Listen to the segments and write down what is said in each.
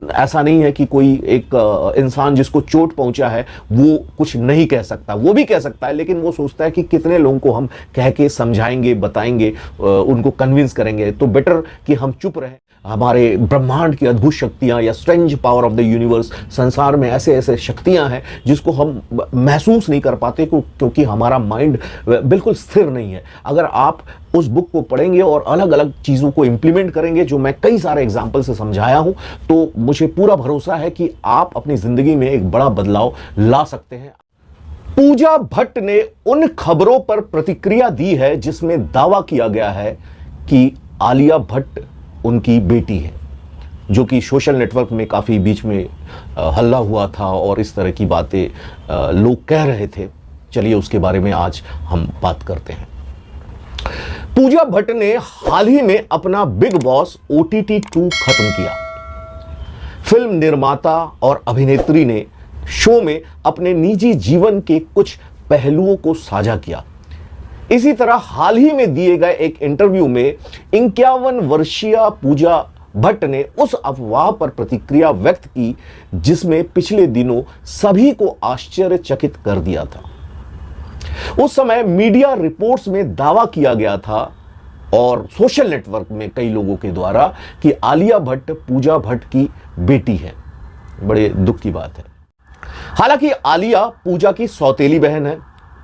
ऐसा नहीं है कि कोई एक इंसान जिसको चोट पहुंचा है वो कुछ नहीं कह सकता, वो भी कह सकता है, लेकिन वो सोचता है कि कितने लोगों को हम कह के समझाएंगे, बताएंगे, उनको कन्विंस करेंगे, तो बेटर कि हम चुप रहें। हमारे ब्रह्मांड की अद्भुत शक्तियां या strange power of the universe, संसार में ऐसे ऐसे शक्तियां हैं जिसको हम महसूस नहीं कर पाते क्योंकि हमारा माइंड बिल्कुल स्थिर नहीं है। अगर आप उस बुक को पढ़ेंगे और अलग अलग चीज़ों को इंप्लीमेंट करेंगे, जो मैं कई सारे एग्जाम्पल से समझाया हूं, तो मुझे पूरा भरोसा है कि आप अपनी जिंदगी में एक बड़ा बदलाव ला सकते हैं। पूजा भट्ट ने उन खबरों पर प्रतिक्रिया दी है जिसमें दावा किया गया है कि आलिया भट्ट उनकी बेटी है, जो कि सोशल नेटवर्क में काफ़ी बीच में हल्ला हुआ था और इस तरह की बातें लोग कह रहे थे। चलिए उसके बारे में आज हम बात करते हैं। पूजा भट्ट ने हाल ही में अपना बिग बॉस OTT 2 खत्म किया। फिल्म निर्माता और अभिनेत्री ने शो में अपने निजी जीवन के कुछ पहलुओं को साझा किया। इसी तरह हाल ही में दिए गए एक इंटरव्यू में 51 वर्षीय पूजा भट्ट ने उस अफवाह पर प्रतिक्रिया व्यक्त की जिसमें पिछले दिनों सभी को आश्चर्यचकित कर दिया था। उस समय मीडिया रिपोर्ट्स में दावा किया गया था और सोशल नेटवर्क में कई लोगों के द्वारा कि आलिया भट्ट पूजा भट्ट की बेटी है। बड़े दुख की बात है। हालांकि आलिया पूजा की सौतेली बहन है,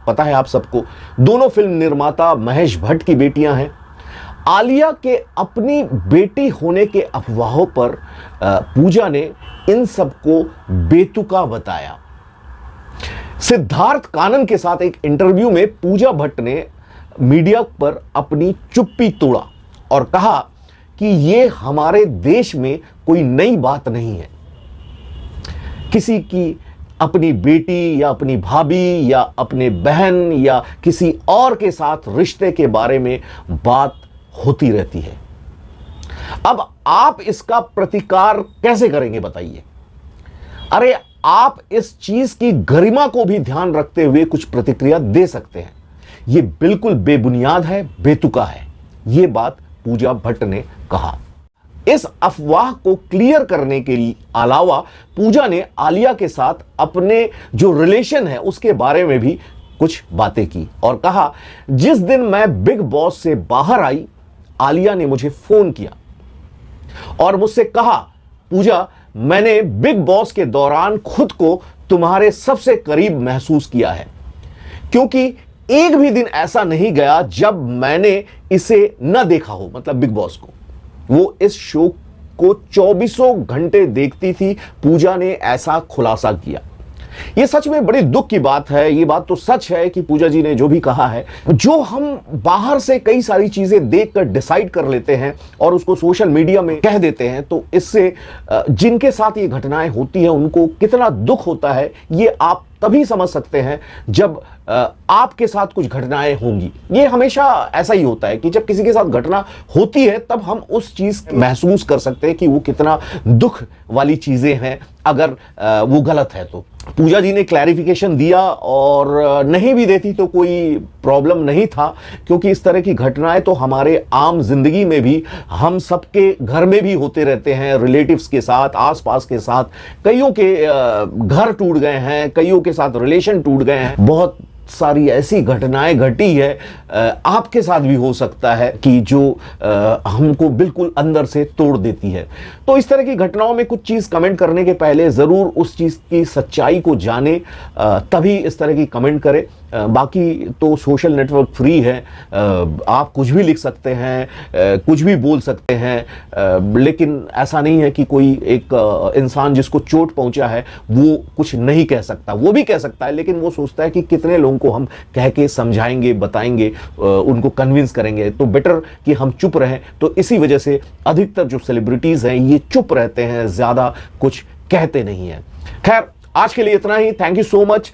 पता है आप सबको। दोनों फिल्म निर्माता महेश भट्ट की बेटियां हैं। आलिया के अपनी बेटी होने के अफवाहों पर पूजा ने इन सबको बेतुका बताया। सिद्धार्थ कानन के साथ एक इंटरव्यू में पूजा भट्ट ने मीडिया पर अपनी चुप्पी तोड़ा और कहा कि यह हमारे देश में कोई नई बात नहीं है। किसी की अपनी बेटी या अपनी भाभी या अपने बहन या किसी और के साथ रिश्ते के बारे में बात होती रहती है। अब आप इसका प्रतिकार कैसे करेंगे बताइए? अरे आप इस चीज की गरिमा को भी ध्यान रखते हुए कुछ प्रतिक्रिया दे सकते हैं। यह बिल्कुल बेबुनियाद है, बेतुका है। यह बात पूजा भट्ट ने कहा। इस अफवाह को क्लियर करने के अलावा पूजा ने आलिया के साथ अपने जो रिलेशन है उसके बारे में भी कुछ बातें की और कहा, जिस दिन मैं बिग बॉस से बाहर आई, आलिया ने मुझे फोन किया और मुझसे कहा, पूजा मैंने बिग बॉस के दौरान खुद को तुम्हारे सबसे करीब महसूस किया है, क्योंकि एक भी दिन ऐसा नहीं गया जब मैंने इसे न देखा हो, मतलब बिग बॉस को। वो इस शो को 24 घंटे देखती थी। पूजा ने ऐसा खुलासा किया। ये सच में बड़ी दुख की बात है। ये बात तो सच है कि पूजा जी ने जो भी कहा है, जो हम बाहर से कई सारी चीजें देखकर डिसाइड कर लेते हैं और उसको सोशल मीडिया में कह देते हैं, तो इससे जिनके साथ ये घटनाएं होती हैं उनको कितना दुख होता है ये आप तभी समझ सकते हैं जब आपके साथ कुछ घटनाएं होंगी। ये हमेशा ऐसा ही होता है कि जब किसी के साथ घटना होती है तब हम उस चीज महसूस कर सकते हैं कि वो कितना दुख वाली चीजें हैं अगर वो गलत है तो। पूजा जी ने क्लैरिफिकेशन दिया और नहीं भी देती तो कोई प्रॉब्लम नहीं था, क्योंकि इस तरह की घटनाएं तो हमारे आम जिंदगी में भी, हम सबके घर में भी होते रहते हैं, रिलेटिव्स के साथ, आसपास के साथ। कईयों के घर टूट गए हैं, कईयों के साथ रिलेशन टूट गए हैं। बहुत सारी ऐसी घटनाएं घटी है, आपके साथ भी हो सकता है कि जो हमको बिल्कुल अंदर से तोड़ देती है। तो इस तरह की घटनाओं में कुछ चीज़ कमेंट करने के पहले ज़रूर उस चीज़ की सच्चाई को जाने, तभी इस तरह की कमेंट करें। बाकी तो सोशल नेटवर्क फ्री है, आप कुछ भी लिख सकते हैं, कुछ भी बोल सकते हैं, लेकिन ऐसा नहीं है कि कोई एक इंसान जिसको चोट पहुंचा है वो कुछ नहीं कह सकता। वो भी कह सकता है, लेकिन वो सोचता है कि कितने लोगों को हम कह के समझाएंगे, बताएंगे, उनको कन्विंस करेंगे, तो बेटर कि हम चुप रहें। तो इसी वजह से अधिकतर जो सेलिब्रिटीज़ हैं ये चुप रहते हैं, ज़्यादा कुछ कहते नहीं हैं। खैर, आज के लिए इतना ही। Thank you so much.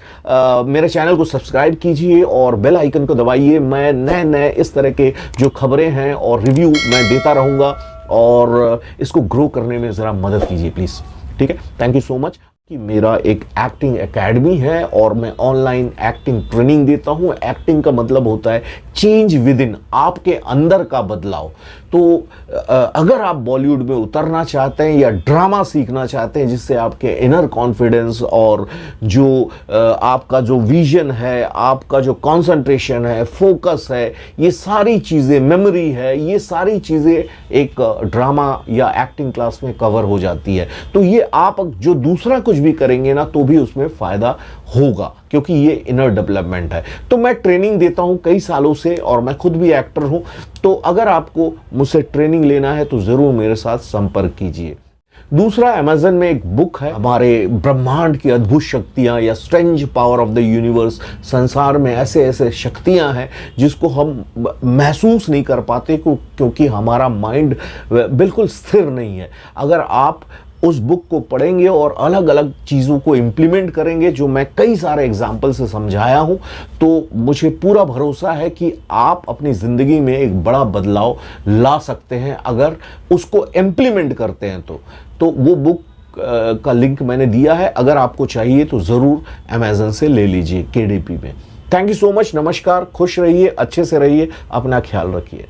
मेरे चैनल को सब्सक्राइब कीजिए और बेल आइकन को दबाइए। मैं नए नए इस तरह के जो खबरें हैं और रिव्यू मैं देता रहूँगा, और इसको ग्रो करने में ज़रा मदद कीजिए प्लीज़। ठीक है, थैंक यू सो मच। कि मेरा एक एक्टिंग एकेडमी है और मैं ऑनलाइन एक्टिंग ट्रेनिंग देता हूँ। एक्टिंग का मतलब होता है चेंज विद इन, आपके अंदर का बदलाव। तो अगर आप बॉलीवुड में उतरना चाहते हैं या ड्रामा सीखना चाहते हैं जिससे आपके इनर कॉन्फिडेंस और जो आपका जो विजन है, आपका जो कंसंट्रेशन है, फोकस है, ये सारी चीज़ें, मेमोरी है, ये सारी चीज़ें एक ड्रामा या एक्टिंग क्लास में कवर हो जाती है। तो ये आप जो दूसरा कुछ भी करेंगे ना तो भी उसमें फ़ायदा होगा, क्योंकि ये इनर डेवलपमेंट है। तो मैं ट्रेनिंग देता हूं कई सालों से और मैं खुद भी एक्टर हूं। तो अगर आपको मुझसे ट्रेनिंग लेना है तो ज़रूर मेरे साथ संपर्क कीजिए। दूसरा, अमेज़न में एक बुक है, हमारे ब्रह्मांड की अद्भुत शक्तियां या strange power of the universe. संसार में ऐसे ऐसे शक्तियां हैं जिसको हम महसूस नहीं कर पाते क्योंकि हमारा माइंड बिल्कुल स्थिर नहीं है। अगर आप उस बुक को पढ़ेंगे और अलग अलग चीज़ों को इम्प्लीमेंट करेंगे, जो मैं कई सारे एग्जाम्पल से समझाया हूँ, तो मुझे पूरा भरोसा है कि आप अपनी ज़िंदगी में एक बड़ा बदलाव ला सकते हैं अगर उसको इम्प्लीमेंट करते हैं। तो वो बुक का लिंक मैंने दिया है, अगर आपको चाहिए तो ज़रूर अमेज़न से ले लीजिए KDP में। थैंक यू सो मच, नमस्कार, खुश रहिए, अच्छे से रहिए, अपना ख्याल रखिए।